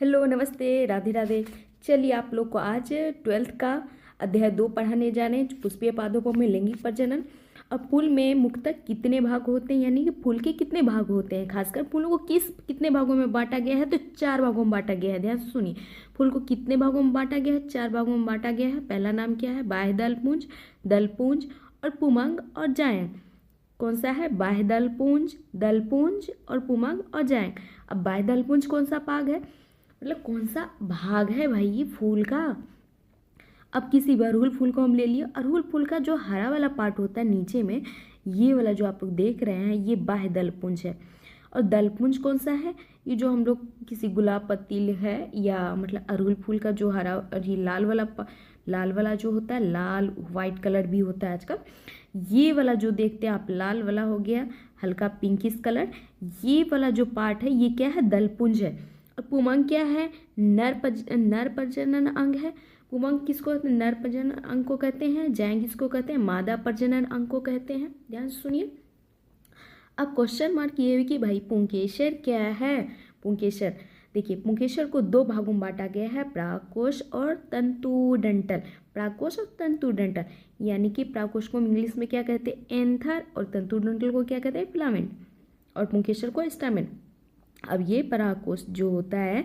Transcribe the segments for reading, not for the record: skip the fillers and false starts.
Hello, नमस्ते, राधे राधे। चलिए आप लोग को आज 12th का अध्याय 2 पढ़ाने जा रहे हैं, पुष्पीय पादपों में लैंगिक प्रजनन। अब फूल में मुख्यतः कितने भाग होते हैं, यानी कि फूल के कितने भाग होते हैं, खासकर फूलों को कितने भागों में बांटा गया है, तो 4 भागों में बांटा गया है। ध्यान से सुनिए, फूल को कितने भागों में बांटा गया है, 4 भागों में बांटा गया है। पहला नाम क्या है, बाह्य दलपुंज, दलपुंज और पुमंग और जायंग। कौन सा है, बाह्य दलपुंज, दलपुंज और पुमंग और जायंग। अब बाह्य दलपुंज कौन सा भाग है, मतलब कौन सा भाग है भाई ये फूल का। अब किसी भी अड़हुल फूल को हम ले लिए, अड़हुल फूल का जो हरा वाला पार्ट होता है नीचे में, ये वाला जो आप लोग देख रहे हैं, ये बाह्य दलपुंज है। और दलपुंज कौन सा है, ये जो हम लोग किसी गुलाब पत्ती है या मतलब अड़हुल फूल का जो हरा और ये लाल वाला जो होता है, लाल वाइट कलर भी होता है आजकल, ये वाला जो देखते हैं आप, लाल वाला हो गया हल्का पिंकिश कलर, ये वाला जो पार्ट है ये क्या है, दलपुंज है। और पुमंग क्या है, नर प्रजनन अंग है। पुमंग किसको कहते हैं, नर प्रजनन अंग को कहते हैं। जायंग किसको कहते हैं, मादा प्रजनन अंग को कहते हैं। ध्यान से सुनिए। अब क्वेश्चन मार्क ये है कि भाई पुंकेसर क्या है। पुंकेसर, देखिए पुंकेसर को 2 भागों में बांटा गया है, परागकोश और तंतुडंटल। परागकोश और तंतुडंटल, यानी कि परागकोश को इंग्लिश में क्या कहते हैं, एंथर, और तंतुडंटल को क्या कहते हैं, फिलामेंट, और पुंकेसर को स्टामेन। अब ये परागकोश जो होता है,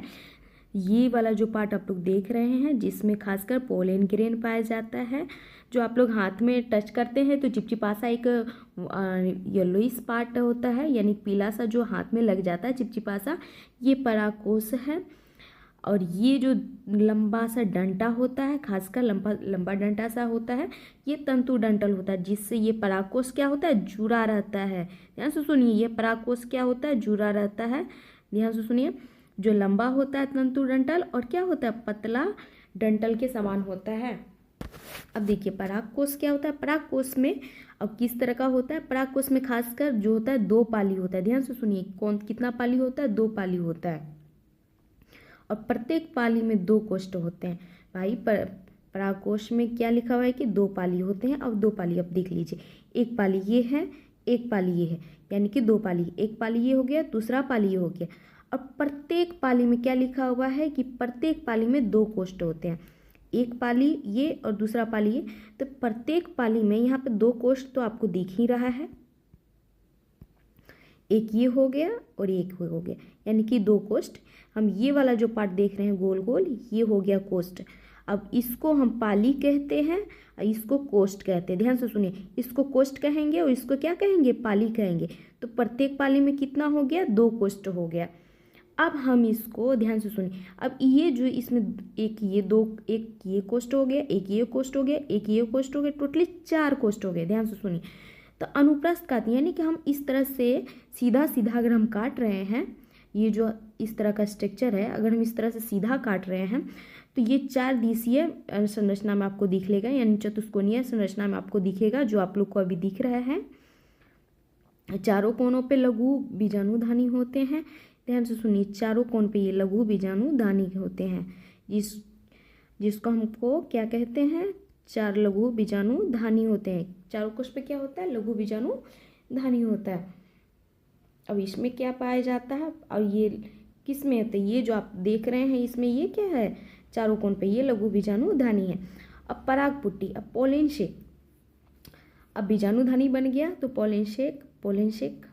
ये वाला जो पार्ट आप लोग देख रहे हैं, जिसमें खासकर पोलन ग्रेन पाया जाता है, जो आप लोग हाथ में टच करते हैं तो चिपचिपा सा एक येलोइश पार्ट होता है, यानी पीला सा जो हाथ में लग जाता है चिपचिपा सा, ये परागकोश है। और ये जो लंबा सा डंटा होता है, खासकर लंबा डंटा सा होता है, ये तंतुडंटल होता है, जिससे ये परागकोश क्या होता है, जुड़ा रहता है। ध्यान से सुनिए, ये परागकोश क्या होता है, जुड़ा रहता है। ध्यान से सुनिए, जो लंबा होता है तंतुडंटल, और क्या होता है, पतला डंटल के समान होता है। अब देखिए परागकोश क्या होता है, परागकोश में अब किस तरह का होता है, परागकोश में खासकर जो होता है 2 पाली होता है। ध्यान से सुनिए, कितना पाली होता है, 2 पाली होता है, और प्रत्येक पाली में 2 कोष्ठ होते हैं। भाई परागकोश में क्या लिखा हुआ है कि 2 पाली होते हैं। अब 2 पाली अब देख लीजिए, एक पाली ये है, एक पाली ये है, यानी कि 2 पाली, एक पाली ये हो गया, दूसरा पाली ये हो गया। अब प्रत्येक पाली में क्या लिखा हुआ है कि प्रत्येक पाली में 2 कोष्ठ होते हैं, एक पाली ये और दूसरा पाली ये। तो प्रत्येक पाली में यहाँ पे 2 कोष्ठ तो आपको दिख ही रहा है, एक ये हो गया और एक हो गया, यानी कि 2 कोष्ठ। हम ये वाला जो पार्ट देख रहे हैं गोल गोल, ये हो गया कोष्ठ। अब इसको हम पाली कहते हैं और इसको कोष्ठ कहते हैं। ध्यान से सुनिए, इसको कोष्ठ कहेंगे और इसको क्या कहेंगे, पाली कहेंगे। तो प्रत्येक पाली में कितना हो गया, 2 कोष्ठ हो गया। अब हम इसको ध्यान से सुनिए, अब ये जो इसमें एक ये कोष्ठ हो गया, एक ये कोष्ठ हो गया, एक ये कोष्ठ हो गया, टोटली 4 कोष्ठ हो गए। ध्यान से सुनिए, तो अनुप्रस्थ काटते यानी कि हम इस तरह से सीधा सीधा अगर हम काट रहे हैं, ये जो इस तरह का स्ट्रक्चर है, अगर हम इस तरह से सीधा काट रहे हैं तो ये 4 दिशीय संरचना में आपको दिख लेगा, यानी चतुष्कोणीय संरचना में आपको दिखेगा, जो आप लोग को अभी दिख रहा है। चारों कोनों पे लघु बीजाणुधानी होते हैं। ध्यान से सुनिए, चारों कोण पे ये लघु बीजाणुधानी होते हैं, जिसको हमको क्या कहते हैं, 4 लघु बीजाणुधानी होते हैं। चारों कोष पे क्या होता है, लघु बीजाणुधानी होता है। अब इसमें क्या पाया जाता है, और ये किस में होता है, ये जो आप देख रहे हैं इसमें ये क्या है, चारों कोण पे ये लघु बीजाणुधानी है। अब परागपुट्टी, अब पोलन शेक, अब बीजाणुधानी बन गया तो पोलन शेक